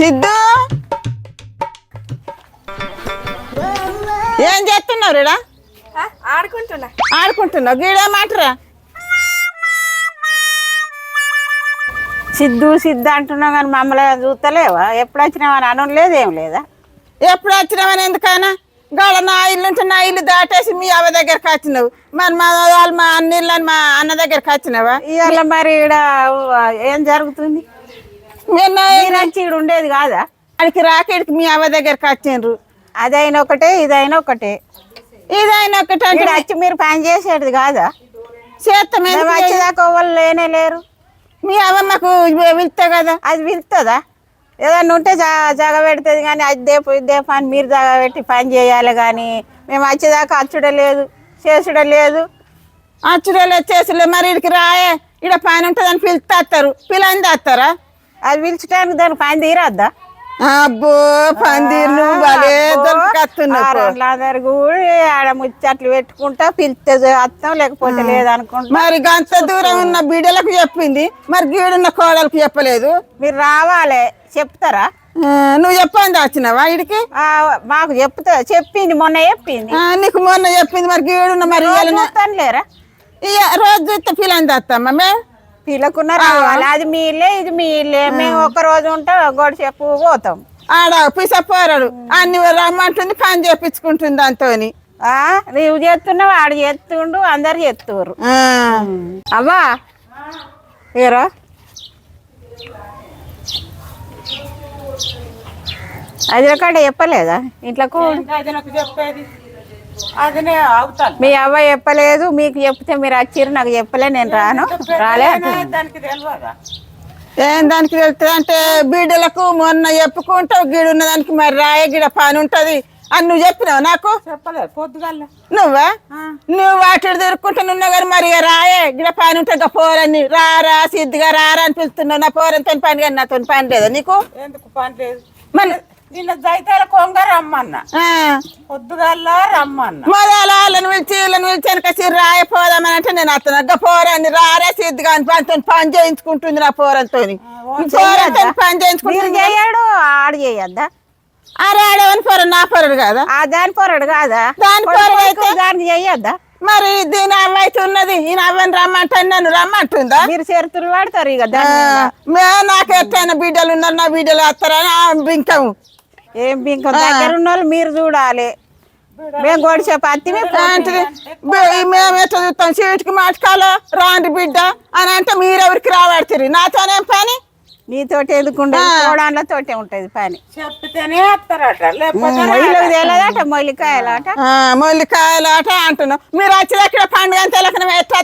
సిద్ధు ఏం చేస్తున్నావు రేడా? ఆడుకుంటున్నావు గీడేమాటరా? సిద్ధు సిద్ధు అంటున్నావు కానీ మమ్మల్ని చూస్తలేవా? ఎప్పుడు వచ్చినావని అనం లేదు ఏం లేదా? ఎప్పుడు వచ్చినావని ఎందుకైనా గాడ నా ఇల్లు ఉంటే నా ఇల్లు దాటేసి మీ అవ్వ దగ్గరికి వచ్చినావు. మరి మా అన్నిళ్ళని మా అన్న దగ్గరికి వచ్చినావా? ఇవాళ మరి ఈడ ఏం జరుగుతుంది? ఈడ ఉండేది కాదా? అడికి రాకేడికి మీ అవ్వ దగ్గరికి వచ్చిండ్రు. అదైనా ఒకటే ఇదైనా ఒకటే. ఇదైనా ఒకటే అంటే వచ్చి మీరు పని చేసేది కాదా? చేస్తాం. వచ్చేదాకా వాళ్ళు లేనే లేరు. మీ అవ్వ మాకు పిలుస్తా కదా. అది పిలుస్తుందా? ఏదన్నా ఉంటే జగ పెడుతుంది కానీ అద్దేపు ఇద్దేపు అని మీరు జగ పెట్టి పని చేయాలి. కానీ మేము వచ్చేదాకా అచ్చుడే లేదు చేసుడే లేదు. అచ్చుడే లేదు చేసుడే. మరి ఇడికి రాయే ఇక్కడ పని ఉంటుంది అని పిలుస్తారు. పిల్లని తెస్తారా? అది పిలిచడానికి దానికి పని తీరద్దా? అబ్బో పందిరు నువ్వు భలే దొరికొస్తున్నావు. ఆడ ముచ్చట్లు పెట్టుకుంటా పిలిస్తే అర్థం లేకపోతే లేదనుకుంటా. మరి గంత దూరం ఉన్న బిడ్డలకు చెప్పింది, మరి గీడున్న కోడలకు చెప్పలేదు. మీరు రావాలి చెప్తారా? నువ్వు చెప్పండి వచ్చినావా ఇడికి? మాకు చెప్పింది మొన్న చెప్పింది. నీకు మొన్న చెప్పింది. మరి గీడున్న మరి లేరా? రోజు చూస్తే పిల్లని తెస్తామా మేము? పిల్లకున్న రావాలి. అది మీ ఇల్లే ఇది మీ ఇల్లే. మేము ఒక రోజు ఉంటే గొడవ చెప్పు పోతాం. ఆడ పిసపోరాడు అన్ని రమ్మంటుంది పని చేపించుకుంటుంది దాంతో. నువ్వు చేస్తున్నావు ఆడు చేస్తుండు అందరు చేస్తున్నారు. అవ్వా ఏరా అది కాడ చెప్పలేదా ఇంట్లోకు? మీ అవ్వ చెప్పలేదు. మీకు చెప్తే మీరు వచ్చిర్రు, నాకు చెప్పలే, నేను రాను రాలే. ఏం దానికి తెలుస్తుంది అంటే బిడ్డలకు మొన్న చెప్పుకుంటావు గీడున్న దానికి మరి రాయే గిడ పని ఉంటది అని నువ్వు చెప్పినావు నాకు? చెప్పలేదు పొద్దుగాల. నువ్వు వాటి తిరుక్కుంటా నున్నా కానీ మరి రాయే గిడ పని ఉంటుంది. పోరని రారా సిద్ధిగా రారా అని పిలుస్తున్నావు. నా పోరంతో పని కానీ నాతో పని లేదా నీకు? ఎందుకు పని లేదు? మరి నిన్న జైతాల కొంగ రమ్మన్నా, పొద్దుగల్లా రమ్మన్నా. మరి అలా వాళ్ళని పిలిచి వీళ్ళని పిలిచి వెనకసి రాయపోదామని అంటే నేను అతను పోరాన్ని రారే సిద్ధిగా అని పనితో పని చేయించుకుంటుంది. నా పోరంతో పని చేయించుకుంటుంది. చేయడు ఆడు చేయొద్దా? అరే ఆడేవని పొరడు నా పొరడు కాదా? దాని పొరడు కాదా? దాని పొరడు అయితే దానికి చెయ్యొద్దా? మరి దీని అవ్వ అయితే ఉన్నది ఈయన అవ్వని రమ్మంటాను నన్ను రమ్మంటుందా? మీరు చేతులు వాడతారు ఇక. నాకు ఎట్లయినా బిడ్డలు ఉన్నారు, నా బిడ్డలు వస్తారని బింకము. ఏం బింకం? దగ్గర ఉన్న వాళ్ళు మీరు చూడాలి. మేము గొడిచే పత్తి మేము ఎట్లా చూస్తాం? చీటికి మాటకాలో రాండి బిడ్డ అని అంటే మీరెవరికి రాబడుతుంది? నాతోనేం పని? నీతోటి ఎందుకుంటే తోటే ఉంటది పని. చెప్తేనే తెలియదట మొల్లికాయలాట. మొల్లికాయలాట అంటున్నావు. మీరు వచ్చేదక్కడ పండుగ తెలకన ఎట్లా?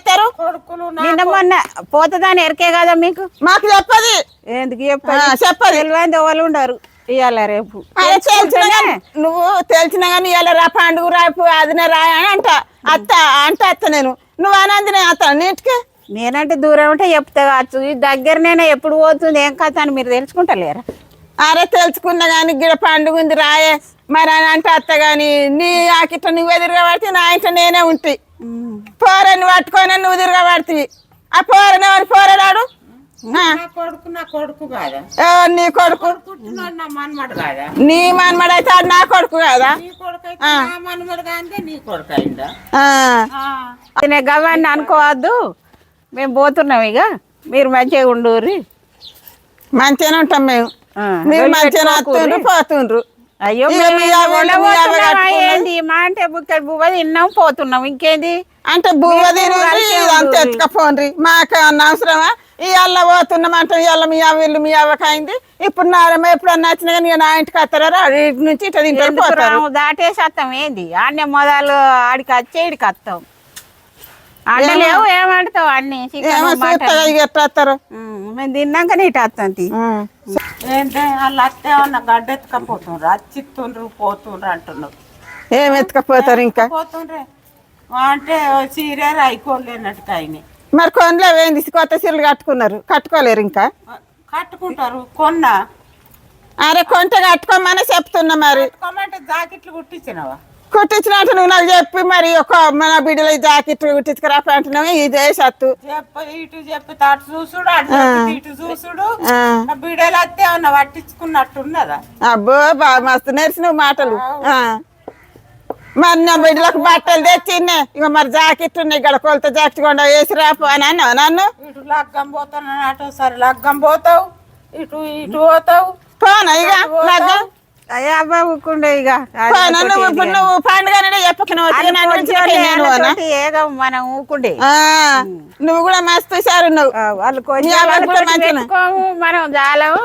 నిన్న మొన్న పోతుందని ఎరికే కదా మీకు? మాకు చెప్పది. ఎందుకు చెప్పది? తెలియని ఎవరు ఉండరు. ఇవాళ రేపు నువ్వు తెలిసినా కానీ ఇవాళ రా పండుగ రేపు అదినే రాయ అని అంట అత్త నేను. నువ్వు అనందినే అత్త నీటికి. నేనంటే దూరం ఉంటే చెప్తా కావచ్చు. ఈ దగ్గరనే ఎప్పుడు పోతుంది ఏం కథ అని మీరు తెలుసుకుంటలేరా? అరే తెలుసుకున్నా కానీ గిడ పండుగ ఉంది రాయే మరి అని అంటే అత్త గాని నీ ఆకిట్లా నువ్వు ఎదురుగా నా ఇంట్లో నేనే ఉంటి. పోరని పట్టుకొని నువ్వు తిరగబడుతుంది. ఆ పోరని ఎవరు పోరాడాడు? నీ కొడుకు నీ మనమడు అయితే అది నా కొడుకు కదా? గవాన్ని అనుకోవద్దు. మేము పోతున్నాం ఇక. మీరు మంచిగా ఉండూరి. మంచిగానే ఉంటాం మేము. మీరు మంచిగా వస్తుండ్రు పోతుండ్రు. అయ్యో ఏంది మా అంటే బుక్కడి బువ్వ తిన్నాం పోతున్నాం. ఇంకేంది అంటే బువ్వ తిని అంత ఎత్తుకపోండ్రి. మాకు అన్న అవసరమా? ఇవాళ పోతున్నాం అంటే ఇవాళ మీ అవ్వలు మీ అవ్వకైంది. ఇప్పుడు ఎప్పుడన్నా వచ్చినా కానీ నా ఇంటికి వస్తారా? ఇంటి నుంచి ఇట్లా తింటారు. దాటేసి వస్తాం. ఏంది ఆడనే మొదలు ఆడికి వచ్చే ఇడికి వస్తాం. అంటలేవు ఏమంటావు అన్ని ఎట్లా వస్తారు? మేము తిన్నాక నీటి వస్తాం. ఏంటంటే వాళ్ళు అత్తేమన్నా గడ్డ ఎత్తుకపోతుండ్రు, అచ్చిత్తుండ్రు పోతుండ్రు అంటున్నారు. ఏం ఎత్తుకపోతారు? ఇంకా పోతుండ్రే అంటే చీరే అయిపోలేనట్టుగా అయినాయి. మరి కొనలేవేంది? కొత్త చీరలు కట్టుకోలేరు ఇంకా? కట్టుకుంటారు కొన్నా. అరే కొంటే కట్టుకోమని చెప్తున్నా. మరి జాకెట్లు కుట్టించినవా? కుట్టించినట్టు నువ్వు నాకు చెప్పి మరి ఒక మన బిడ్డల జాకెట్ కుట్టించుకురా అంటున్నావు ఇదే సత్తు చెప్ప ఇటు చెప్పి అటు చూసుడు అటు చెప్పి ఇటు చూసుడు నా బిడ్డలు వస్తే ఏమన్నా పట్టించుకున్నట్టున్నదా? అబ్బో బాగా మస్తు నేర్చినవు మాటలు మరి నా బిడ్డలకు బట్టలు తెచ్చిండే ఇక మరి జాకెట్ ఉన్నాయి ఇక్కడ కొలత జాకెట్ కొండ వేసి రాపు అని అన్నావు నన్ను. ఇటు లగ్గం పోతాను అటు సరే లగ్గం పోతావు ఇటు ఇటు పోతావు పోనా ఇక లగ్గం అయ్యా అబ్బా ఊకుండే ఇక పోనా నువ్వు ఇప్పుడు నువ్వు పండుగనే చెప్పక ఏదో మనం ఊకుండే నువ్వు కూడా మస్తు సారు నువ్వు వాళ్ళు కూడా మంచిగా మనం జాలము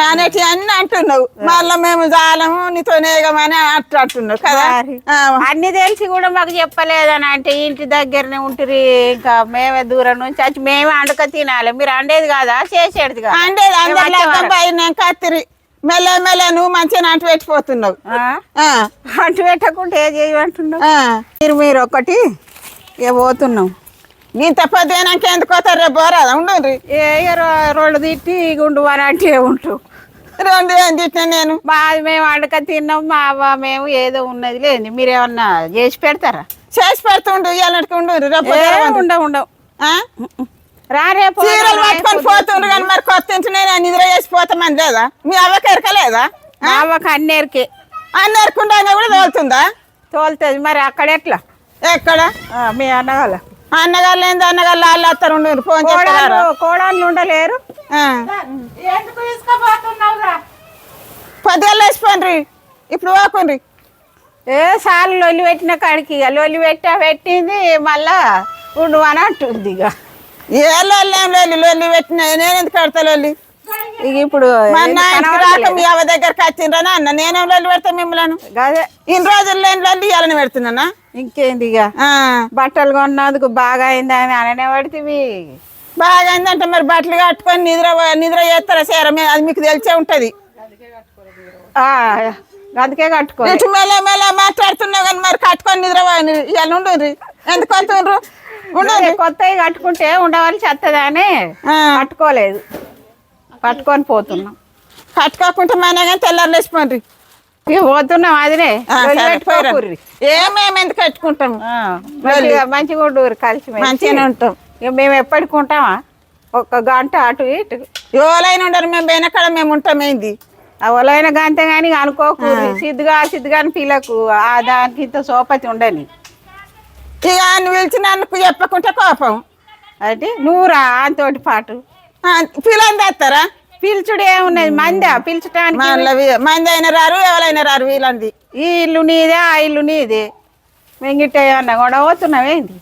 అనేటి అన్ని అంటున్నావు మళ్ళీ మేము జాలము నీతో నేగమని అట్లా అంటున్నావు కదా. అన్ని తెలిసి కూడా మాకు చెప్పలేదని అంటే ఇంటి దగ్గరనే ఉంటుంది ఇంకా మేమే దూరం నుంచి వచ్చి మేమే అండుక తినాలి మీరు అండేది కాదా చేసేది కాదు అండేది అందరు పైన కత్తిరి మెల్ల మెల్ల నువ్వు మంచిగా అంటు పెట్టిపోతున్నావు. అంటు పెట్టకుంటే ఏ చేయమంటున్నావు మీరు ఒకటి ఇక పోతున్నాం ఇంత పొద్దునాక ఎందుకు పోతారు రేపు పోరాదా ఉండు ఏ రోడ్డు తిట్టి గుండు అని అంటే ఉంటావు రెండు ఏం తిట్టినా నేను మాది మేము వండక తిన్నాం మా అవ్వ మేము ఏదో ఉన్నది లేదు మీరు ఏమన్నా చేసి పెడతారా? చేసి పెడుతుండు ఇవాళకి ఉండు రేపు ఉండవు రేపు చీరలు పట్టుకొని పోతుండ్రు కానీ మరి కొత్త ఇంటి నేను నిద్ర చేసి పోతామని లేదా మీ అవ్వకి ఎరకలేదా? మా అవ్వకి అన్నేరికే ఎరకుండా కూడా తోలుతుందా? తోలుతుంది మరి అక్కడ ఎట్లా ఎక్కడ మీ అన్నగాళ్ళ అన్నగారు లేదు అన్నగారు వాళ్ళు వస్తారు ఉండు ఫోన్ చేస్తారు కోడళ్ళు ఉండలేరు ఎందుకు తీసుకుపోతున్నావురా? పొద్దుగల వేసిపోండి ఇప్పుడు పోకుండ్రి ఏ సార్లు లొల్లి పెట్టిన కాడికి ఇక లొల్లి పెట్టింది మళ్ళా ఉండు అని అంటుంది ఇక ఏ లొల్లి ఏం లొల్లి పెట్టినా నేను ఎందుకు కడతా లొల్లి ఇక ఇప్పుడు రాక మీ అవ్వ దగ్గరకు వచ్చిండ్రని అన్న నేనేం లొల్లి పెడతా మిమ్మల్ని అదే ఇన్ని రోజులు లేని లొల్లి ఇవ్వాలని పెడుతున్నానా? ఇంకేంది ఇక బట్టలు కొన్నందుకు బాగా అయిందని అననే పడితే బాగా అయిందంటే మరి బట్టలు కట్టుకొని నిద్ర చేస్తారా సార్ అది మీకు తెలిసే ఉంటది అందుకే కట్టుకో ఇటు మెల్ల మెల్ల మాట్లాడుతున్నావు కానీ మరి కట్టుకొని నిద్ర ఇవాళ ఉండు ఎందుకు వస్తుండ్రు ఉండదు కొత్తవి కట్టుకుంటే ఉండవలసి వస్తుందని కట్టుకోలేదు పట్టుకొని పోతున్నాం కట్టుకోకుంటే మన కానీ తెల్లారు లేచిపోండి ఇక పోతున్నాం అదినే ఏమేమి ఎందుకు కట్టుకుంటాము మంచిగా ఉండూరు కలిసి మంచిగానే ఉంటాం ఇక మేము ఎప్పటికి ఉంటామా ఒక గంట అటు ఇటు ఎవరైనా ఉండరు మేము పోయినక్కడ మేము ఉంటాం ఏంది అవలైన గంట కానీ అనుకోకూరు సిద్ధుగా అని పిల్లకు దానికి ఇంత సోపతి ఉండని ఇక నువ్వు పిలిచి నన్ను చెప్పకుంటే కోపం అంటే నువ్వు రా అంతోటి పాటు పిల్లని తెస్తారా? పిలుచుడు ఏమున్నది మందా పిలుచడానికి మంది అయినా రారు ఎవరైనా రారు వీళ్ళంది ఈ ఇల్లు నీదే ఆ ఇల్లు నీదే మేము గిట్ట ఏమన్నా కూడా పోతున్నావేంది